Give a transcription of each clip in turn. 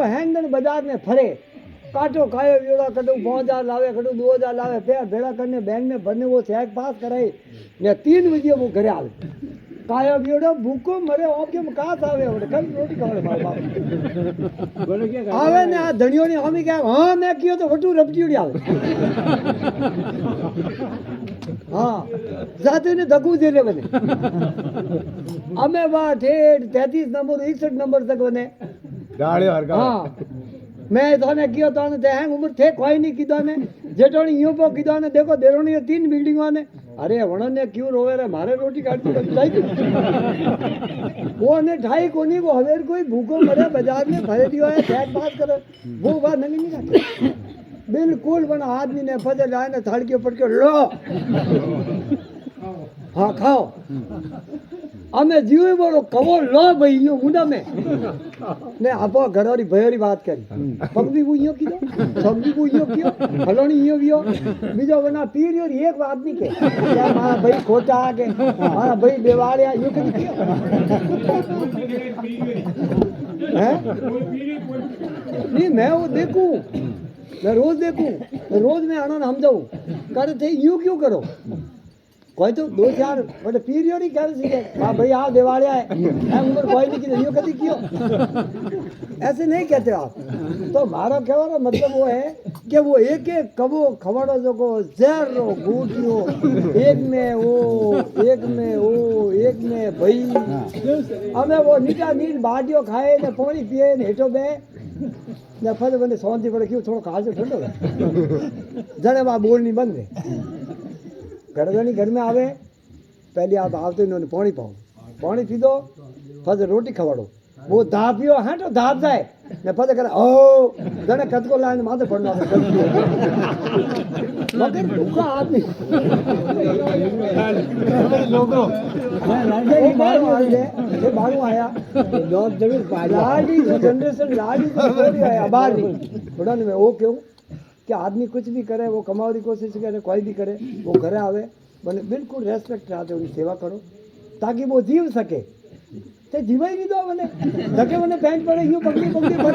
hang ने बाजार में फरे काटो खाए वेड़ा कटू 5000 लावे कटू 2000 लावे पे भेड़ा करने बैंक में भरने वो चेक पास कराई ने 3 बजे वो घरे आवे कायो वेड़ो भूखो मरे ओ के कास आवे ओडे कल रोटी खावे मार बाप बोले क्या आवे ने आ धणियो ने हमी क्या हां मैं कियो तो वटू रपटीड़ी आवे हां जाते ने दगू दे ले बने अमे वा ठेठ 33 नंबर 61 नंबर तक बने गाड़ी हर का हां मैं तोने कियो तोने ते हैंग उम्र थे कोई नहीं कीधो ने जेटोनी यूं पो कीधो ने देखो देरोनी 3 बिल्डिंगों ने अरे वणन ने क्यों रोवे रे मारे रोटी काटती ठाई वो ने ठाई कोनी को हवेर कोई भूखो मरे बाजार में भरे दियो है चेक पास करे वो बात नहीं निकाले बिल्कुल बना आदमी ने फजे लाए ने थाली के ऊपर के लो हाँ खाओ અમે જીવે બોલો કવો લો ભાઈ યો મુંડા મે ને આપો ઘરોરી ભયોરી વાત કરી પગવી બુયો કીધો સબજી બુયો કીયો ફલોણી યો વિયો બીજો બના પીરિયો એક વાત ની કે મારા ભાઈ ખોટા કે મારા ભાઈ બેવાળિયા યો કદી કીયો હે नहीं मैं वो देखूं मैं रोज मैं आना समझाऊं करे थे यूं क्यों करो कोई तो 2-4 बड़े पीरियड ही कर सीखे हां भाई आ दिवालिया है उम्र कोई नहीं की यूं कदी क्यों ऐसे नहीं कहते आप तो मारो कहवानो मतलब वो है कि वो एक एक कबो खवाड़ो जो को जहर रो गुटियो एक में वो एक में भाई हमें वो नीचा नीच बाटियो खाए ने पानी पिए ने हेठो बे ने फल बने सोंती पड़े क्यों थोड़ा खाजो ठंडो जने बा बोलनी बंद है घरवाली घर में आवे पहले आप आवते इन्होंने पानी पाओ पानी पी दो फज रोटी खवाड़ो वो धापियो है तो धाप जाए ने फज करे ओ जने कद को लाइन माथे पड़ना मगर भूखा आदमी लोगो ये बारू आया लोग जमीन लाडी जो जनरेशन लाडी जो छोड़ी आया बाहर नहीं थोड़ा में वो क्यों कि आदमी कुछ भी करे वो कमाने की कोशिश करे कोई भी करे वो घरे आवे बने बिल्कुल रेस्पेक्ट राते उनकी सेवा करो ताकि वो जीव सके ते जीवा ही नहीं दो बने धके बने पैंट पड़े यूं पकड़ी भर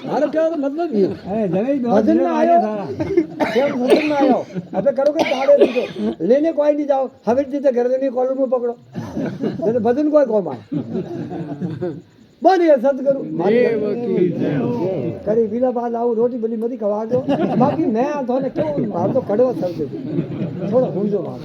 मारो क्या मतलब ये भजन में आयो क्या भजन में आयो अबे करो के ताड़े दीजो लेने कोई नहीं जाओ हवेली जीते घर देनी कॉलर में पकड़ो जैसे भजन कोई कौन आए बने सतगुरु करी विला बाद आऊ रोटी बली मती खवा दो बाकी मैं थोने क्यों मार तो कड़वा सब दे थोड़ा भूंजो मार